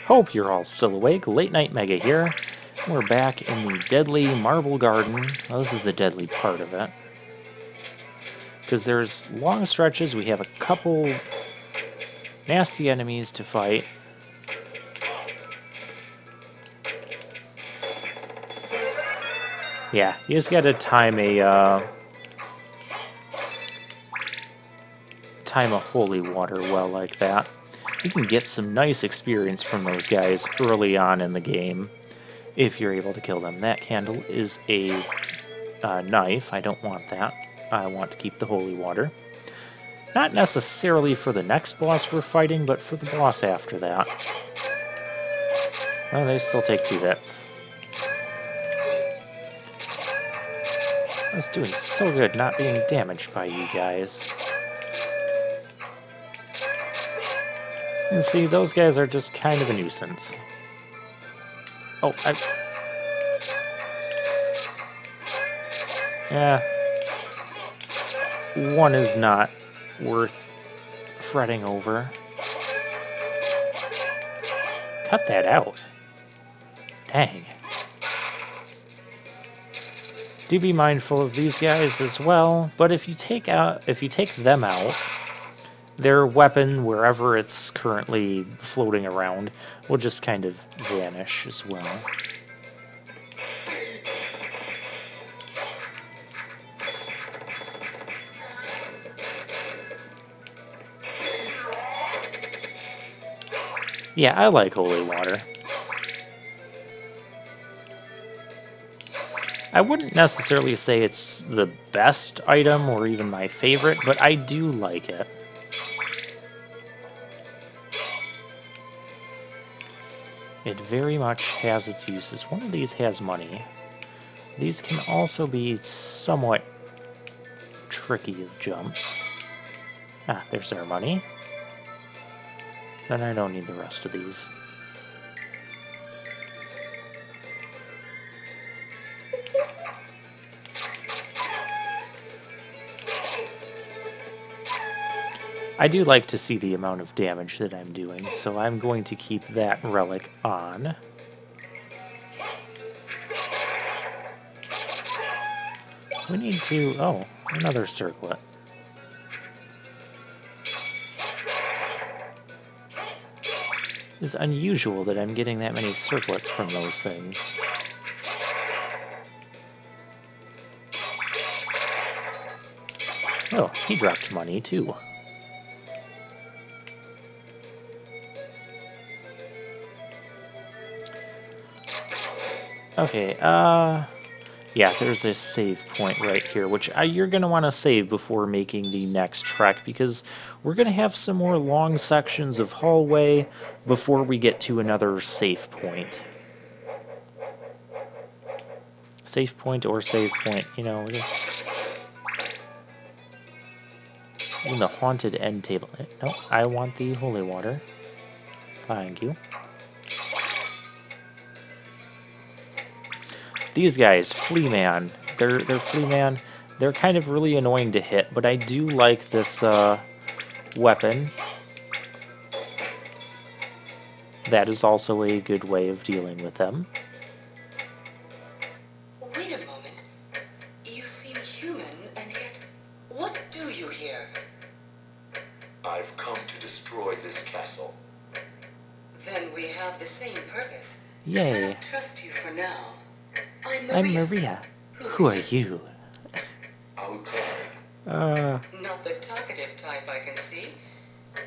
Hope you're all still awake. Late Night Mega here. We're back in the deadly marble garden. Well, this is the deadly part of it. Because there's long stretches, we have a couple nasty enemies to fight. Yeah, you just gotta time a holy water well like that. You can get some nice experience from those guys early on in the game if you're able to kill them. That candle is a knife. I don't want that. I want to keep the holy water. Not necessarily for the next boss we're fighting, but for the boss after that. Oh, they still take 2 hits. I was doing so good not being damaged by you guys. And see, those guys are just kind of a nuisance. Oh, yeah. One is not worth fretting over. Cut that out. Dang. Do be mindful of these guys as well, but if you take them out, their weapon, wherever it's currently floating around, will just kind of vanish as well. Yeah, I like holy water. I wouldn't necessarily say it's the best item or even my favorite, but I do like it. It very much has its uses. One of these has money. These can also be somewhat tricky of jumps. Ah, there's our money. Then I don't need the rest of these. I do like to see the amount of damage that I'm doing, so I'm going to keep that relic on. We need to... oh, another circlet. It's unusual that I'm getting that many circlets from those things. Oh, he dropped money too. Okay, yeah, there's a save point right here, which you're going to want to save before making the next trek, because we're going to have some more long sections of hallway before we get to another save point. Save point or save point, you know. In the haunted end table. No, I want the holy water. Thank you. These guys, Flea Man, they're Flea Man. They're kind of really annoying to hit, but I do like this weapon. That is also a good way of dealing with them. Wait a moment. You seem human, and yet, what do you here? I've come to destroy this castle. Then we have the same purpose. Yay. I'll trust you for now. I'm Maria. Who are you? Alucard. Not the talkative type, I can see.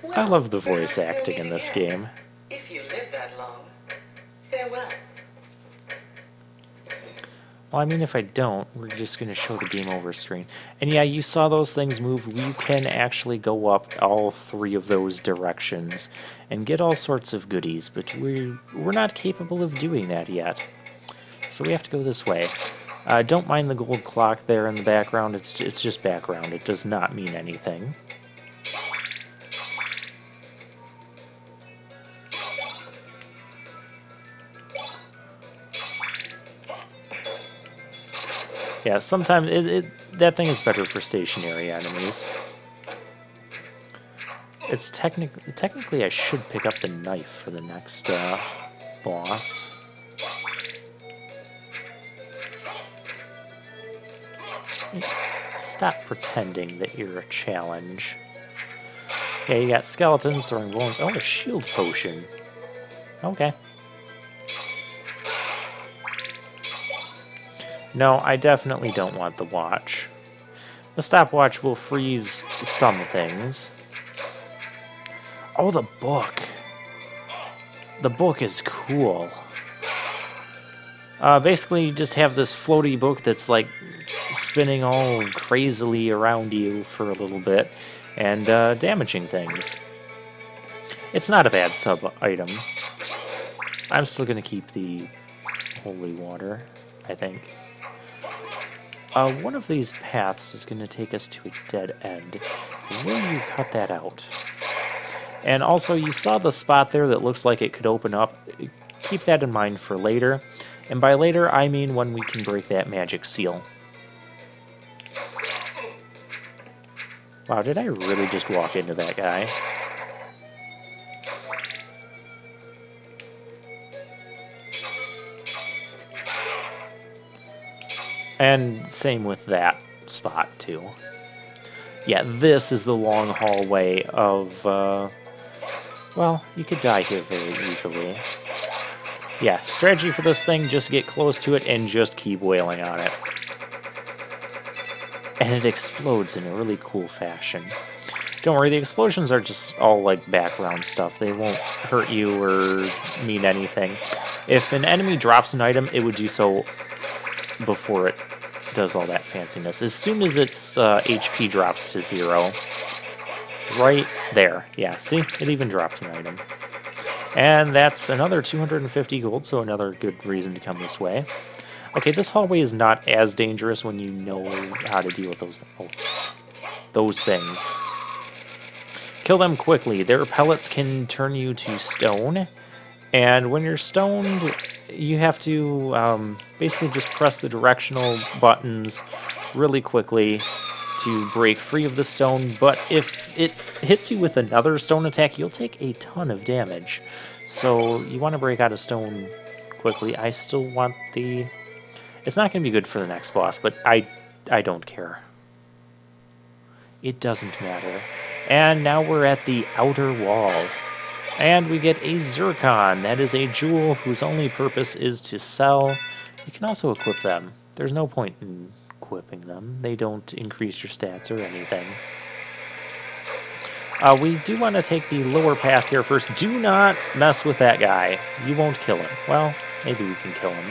Well, I love the voice perhaps we'll acting meet in this again, game. if you live that long. Farewell. Well, I mean, if I don't, we're just going to show the game over screen. And yeah, you saw those things move. You can actually go up all 3 of those directions and get all sorts of goodies, but we're not capable of doing that yet. So we have to go this way. Don't mind the gold clock there in the background. It's just background. It does not mean anything. Yeah, sometimes that thing is better for stationary enemies. It's technically I should pick up the knife for the next boss. Stop pretending that you're a challenge. Yeah, you got skeletons throwing bones. Oh, a shield potion. Okay. No, I definitely don't want the watch. The stopwatch will freeze some things. Oh, the book. The book is cool. Basically, you just have this floaty book that's like spinning all crazily around you for a little bit and damaging things. It's not a bad sub-item. I'm still going to keep the holy water, I think. One of these paths is going to take us to a dead end. Will you cut that out? And also, you saw the spot there that looks like it could open up. Keep that in mind for later. And by later, I mean when we can break that magic seal. Wow, did I really just walk into that guy? And same with that spot, too. Yeah, this is the long hallway of, well, you could die here very easily. Yeah, strategy for this thing, just get close to it and just keep wailing on it. And it explodes in a really cool fashion. Don't worry, the explosions are just all like background stuff. They won't hurt you or mean anything. If an enemy drops an item, it would do so before it does all that fanciness. As soon as its HP drops to 0, right there. Yeah, see? It even dropped an item. And that's another 250 gold, so another good reason to come this way. Okay, this hallway is not as dangerous when you know how to deal with those things. Kill them quickly. Their pellets can turn you to stone, and when you're stoned, you have to basically just press the directional buttons really quickly to break free of the stone, but if it hits you with another stone attack, you'll take a ton of damage. So you want to break out of stone quickly. I still want the... It's not going to be good for the next boss, but I don't care. It doesn't matter. And now we're at the outer wall. And we get a zircon. That is a jewel whose only purpose is to sell. You can also equip them. There's no point in equipping them. They don't increase your stats or anything. We do want to take the lower path here first. Do not mess with that guy. You won't kill him. Well, maybe we can kill him.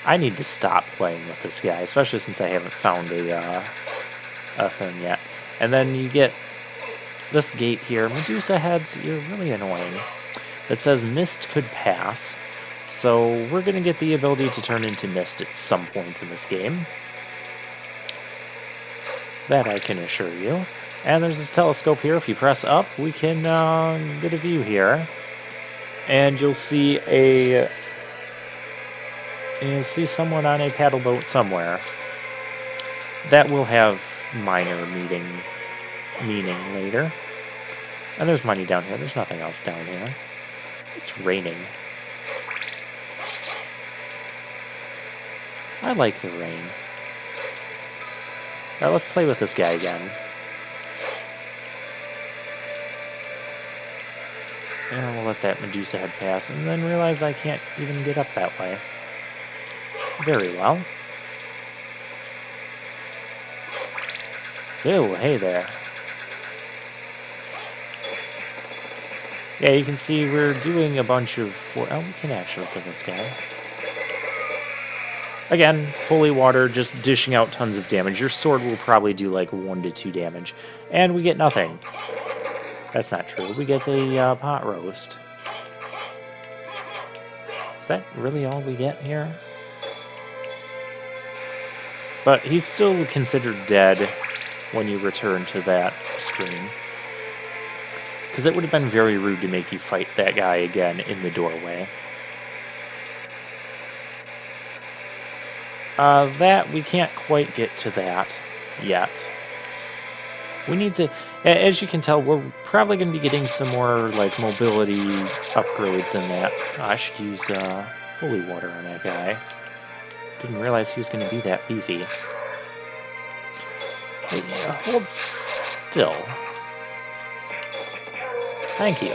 I need to stop playing with this guy, especially since I haven't found a thing yet. And then you get this gate here. Medusa heads, you're really annoying. It says mist could pass, so we're going to get the ability to turn into mist at some point in this game. That I can assure you. And there's this telescope here. If you press up, we can get a view here. And you'll see someone on a paddle boat somewhere. That will have minor meaning later. And there's money down here. There's nothing else down here. It's raining. I like the rain. Alright, let's play with this guy again. And we'll let that Medusa head pass, and then realize I can't even get up that way. Very well. Ew, hey there. Yeah, you can see we're doing a bunch of... Oh, we can actually kill this guy. Again, holy water, just dishing out tons of damage. Your sword will probably do like 1 to 2 damage. And we get nothing. That's not true. We get a pot roast. Is that really all we get here? But he's still considered dead when you return to that screen. Because it would have been very rude to make you fight that guy again in the doorway. That, we can't quite get to that yet. We need to, as you can tell, we're probably going to be getting some more, like, mobility upgrades in that. Oh, I should use holy water on that guy. Didn't realize he was going to be that beefy. Hey, hold still. Thank you.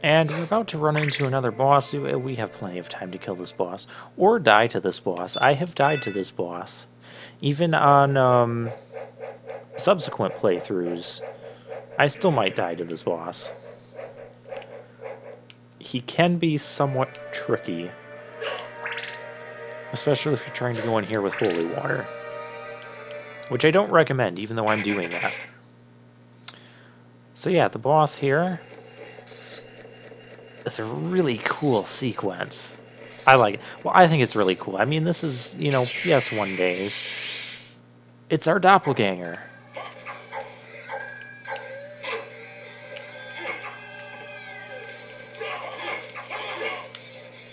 And we're about to run into another boss. We have plenty of time to kill this boss. Or die to this boss. I have died to this boss. Even on subsequent playthroughs, I still might die to this boss. He can be somewhat tricky. Especially if you're trying to go in here with holy water. Which I don't recommend, even though I'm doing that. So yeah, the boss here. It's a really cool sequence. I like it. Well, I think it's really cool. I mean, this is, you know, PS1 days. It's our doppelganger.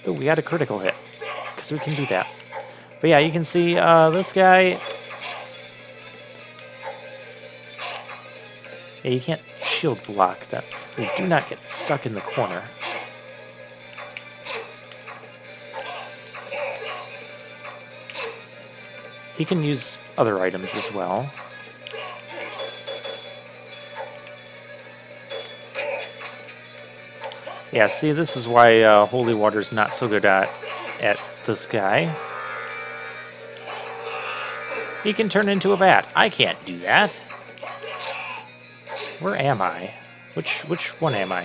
Oh, we got a critical hit. Because we can do that. But yeah, you can see this guy... Yeah, you can't shield block that. We do not get stuck in the corner. He can use other items as well. Yeah, see, this is why Holy Water's not so good at this guy. He can turn into a bat. I can't do that. Where am I? Which one am I?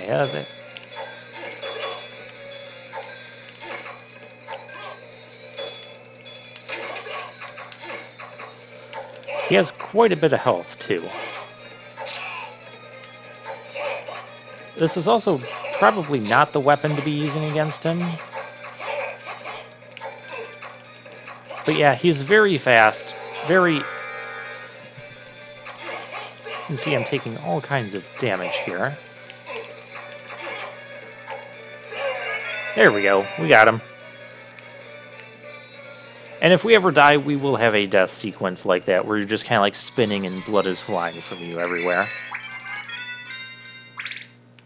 He has quite a bit of health, too. This is also probably not the weapon to be using against him. But yeah, he's very fast, very... You can see I'm taking all kinds of damage here. There we go, we got him. And if we ever die, we will have a death sequence like that, where you're just kind of like spinning and blood is flying from you everywhere.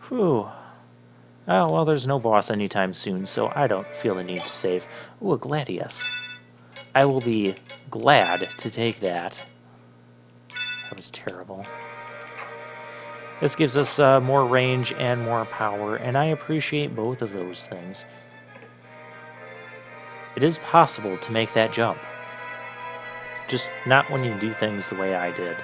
Whew. Oh, well, there's no boss anytime soon, so I don't feel the need to save. Ooh, a Gladius. I will be glad to take that. That was terrible. This gives us more range and more power, and I appreciate both of those things. It is possible to make that jump. Just not when you do things the way I did.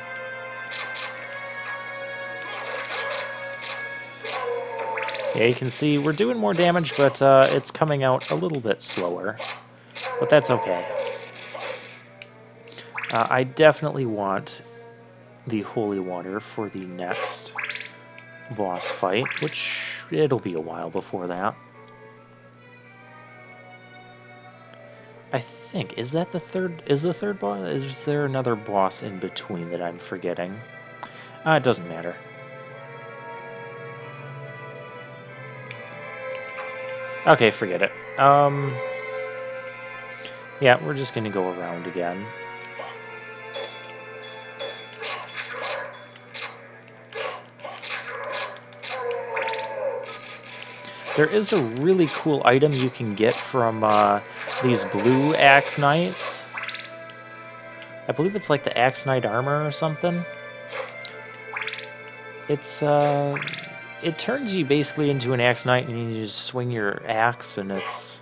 Yeah, you can see we're doing more damage, but it's coming out a little bit slower. But that's okay. I definitely want the holy water for the next boss fight, which it'll be a while before that. I think, is that the third, is the third boss? Is there another boss in between that I'm forgetting? It doesn't matter. Okay, forget it. Yeah, we're just gonna go around again. There is a really cool item you can get from these blue Axe Knights. I believe it's like the Axe Knight armor or something. It's it turns you basically into an Axe Knight, and you just swing your axe, and it's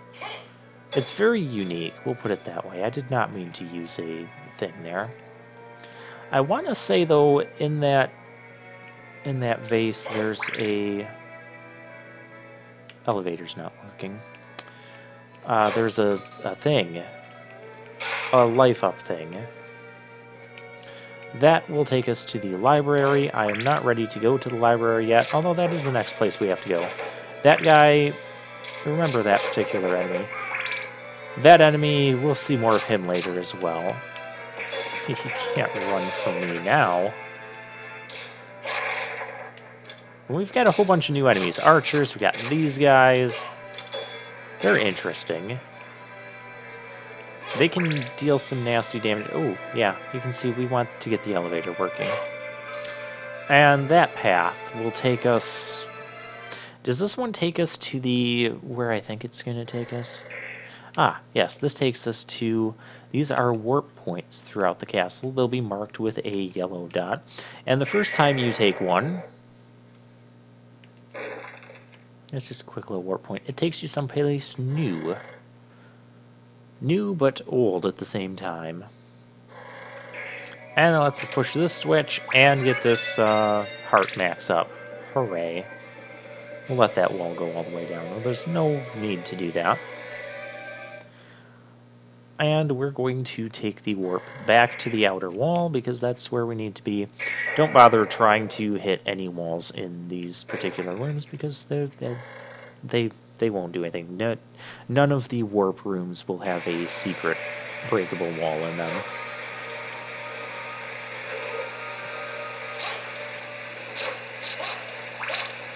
very unique. We'll put it that way. I did not mean to use a thing there. I want to say though, in that vase, there's a elevator's not working. There's a thing, a life up thing. That will take us to the library. I am not ready to go to the library yet, although that is the next place we have to go. That guy, remember that particular enemy. That enemy, we'll see more of him later as well. He can't run from me now. We've got a whole bunch of new enemies. Archers, we got these guys. They're interesting. They can deal some nasty damage. Oh, yeah, you can see we want to get the elevator working. And that path will take us... Does this one take us to the... where I think it's going to take us? Ah, yes, this takes us to... These are warp points throughout the castle. They'll be marked with a yellow dot. And the first time you take one... It's just a quick little warp point. It takes you someplace new. New, but old at the same time. And it lets us push this switch and get this heart max up. Hooray. We'll let that wall go all the way down, though. There's no need to do that. And we're going to take the warp back to the outer wall, because that's where we need to be. Don't bother trying to hit any walls in these particular rooms, because they won't do anything. None of the warp rooms will have a secret breakable wall in them.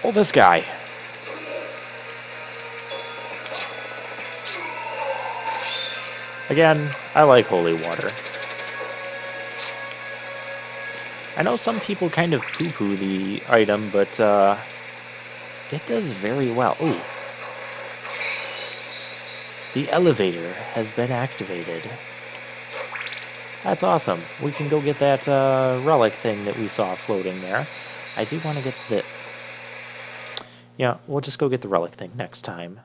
Oh, this guy. Again, I like holy water. I know some people kind of poo-poo the item, but it does very well. Ooh. The elevator has been activated. That's awesome. We can go get that relic thing that we saw floating there. I do want to get the... Yeah, we'll just go get the relic thing next time.